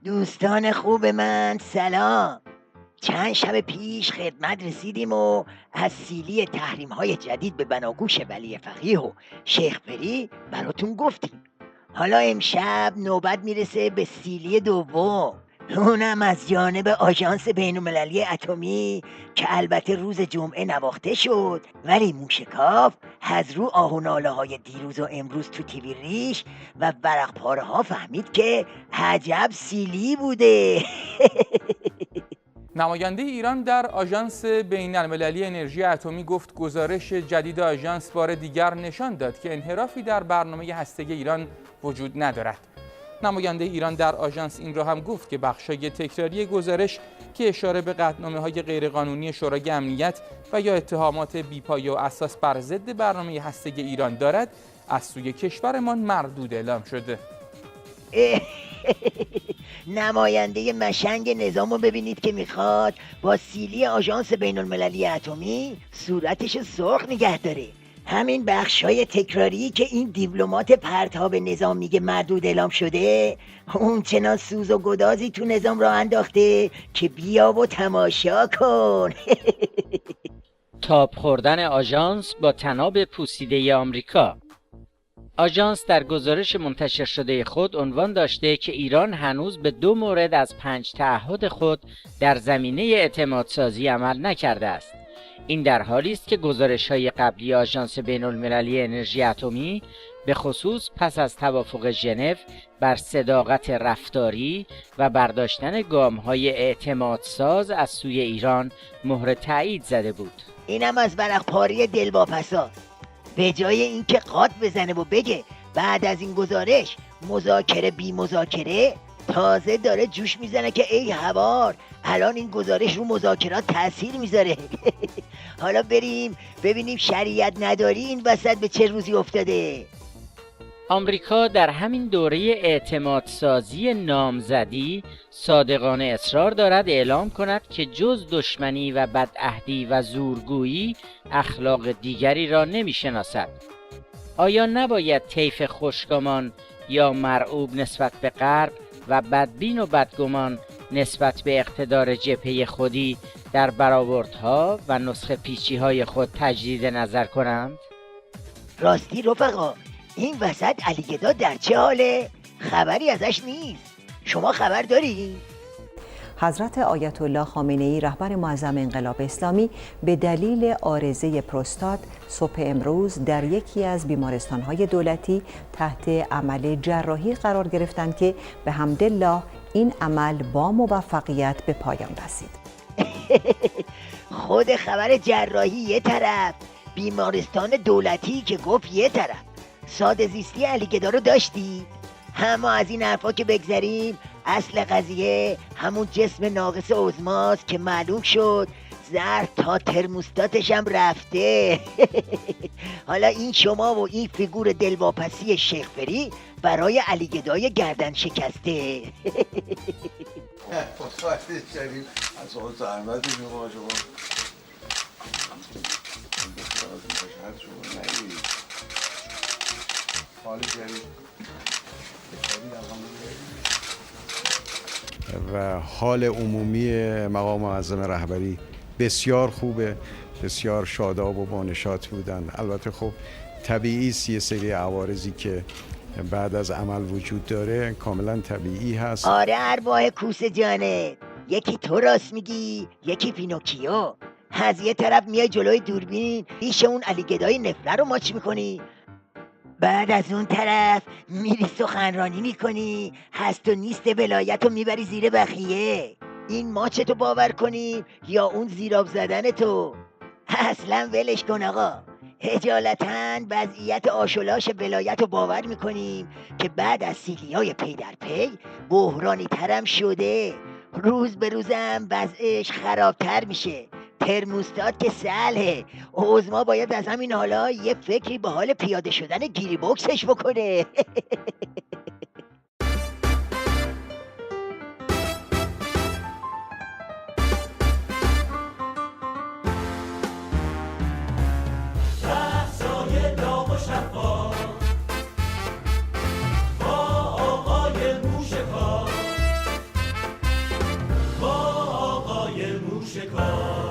دوستان خوب من سلام. چند شب پیش خدمت رسیدیم و از سیلی تحریم‌های جدید به بناگوش ولی فقیه و شیخ پری براتون گفتیم. حالا امشب نوبت میرسه به سیلی دوم، اونم از جانب آژانس بین‌المللی اتمی که البته روز جمعه نواخته شد، ولی موشکاف از رو آه و ناله های دیروز و امروز تو تیوی ریش و ورق پاره ها فهمید که عجب سیلی بوده. نماینده ایران در آژانس بین‌المللی انرژی اتمی گفت گزارش جدید آژانس بار دیگر نشان داد که انحرافی در برنامه هسته‌ای ایران وجود ندارد. نماینده ایران در آژانس این را هم گفت که بخشای تکراری گزارش که اشاره به قطعنامه‌های غیرقانونی شورای امنیت و یا اتهامات بی‌پایه و اساس بر ضد برنامه هسته‌ای ایران دارد، از سوی کشورمان مردود اعلام شده. نماینده مشنگ نظامو ببینید که میخواد با سیلی آژانس بین‌المللی اتمی صورتش سرخ نگه داره. همین بخشای تکراری که این دیپلمات پرتاب نظام میگه مردود اعلام شده، اون چنان سوز و گدازی تو نظام را انداخته که بیا و تماشا کن. تاب خوردن آژانس با طناب پوسیده آمریکا. آژانس در گزارش منتشر شده خود عنوان داشته که ایران هنوز به 2 مورد از 5 تعهد خود در زمینه اعتمادسازی عمل نکرده است. این در حالی است که گزارش‌های قبلی آژانس بین‌المللی انرژی اتمی به خصوص پس از توافق ژنو بر صداقت رفتاری و برداشتن گام‌های اعتمادساز از سوی ایران مهر تایید زده بود. اینم از ورق‌پاری دلواپسا. به جای اینکه قاط بزنه و بگه بعد از این گزارش مذاکره بی مذاکره، تازه داره جوش میزنه که ای هوار الان این گزارش رو مذاکرات تأثیر میذاره. حالا بریم ببینیم شریعت نداری این وسط به چه روزی افتاده. آمریکا در همین دوره اعتمادسازی نامزدی صادقانه اصرار دارد اعلام کند که جز دشمنی و بدعهدی و زورگویی اخلاق دیگری را نمی‌شناسد. آیا نباید طیف خوشگمان یا مرعوب نسبت به غرب و بدبین و بدگمان نسبت به اقتدار جبهه خودی در برآوردها و نسخه پیچی‌های خود تجدید نظر کنند؟ راستی رفقا، این وسط علیگدا در چه حاله؟ خبری ازش نیست. شما خبر داری؟ حضرت آیت الله خامنه‌ای رهبر معظم انقلاب اسلامی به دلیل عارضه پروستات صبح امروز در یکی از بیمارستان‌های دولتی تحت عمل جراحی قرار گرفتند که به حمدالله این عمل با موفقیت به پایان رسید. خود خبر جراحی یه طرف، بیمارستان دولتی که گفت یه طرف. ساده زیستی علیگدا رو داشتی؟ اما از این حرفا که بگذریم، اصل قضیه همون جسم ناقص عظماست که معلوم شد ظرف تا ترموستاتش هم رفته. حالا این شما و این فیگور دلواپسی شیخ پری برای علیگدای گردن شکسته. از آن زحمت شما و حال عمومی مقام معظم رهبری بسیار خوبه، بسیار شاداب و بانشاط بودن. البته خب طبیعی است یه سری عوارضی که بعد از عمل وجود داره کاملا طبیعی هست. آره ارواح کوسه جانه، یکی تو راست میگی یکی پینوکیو. از یه طرف میای جلوی دوربین ریش اون علیگدای نفله رو ماچ میکنی، بعد از اون طرف میری سخنرانی میکنی هست و نیست ولایت رو میبری زیر بخیه. این ماچتو باور کنیم یا اون زیراب زدن تو؟ اصلا ولش کن آقا. اجالتاً وضعیت آشولاش ولایت رو باور میکنیم که بعد از سیلی‌های پی در پی بحرانی ترم شده. روز به روزم وضعش خرابتر میشه. ترموستات که سهله، عظما باید از همین حالا یه فکری به حال پیاده شدن گیری بوکسش بکنه. بحثای داغ و شفاف با گوش کار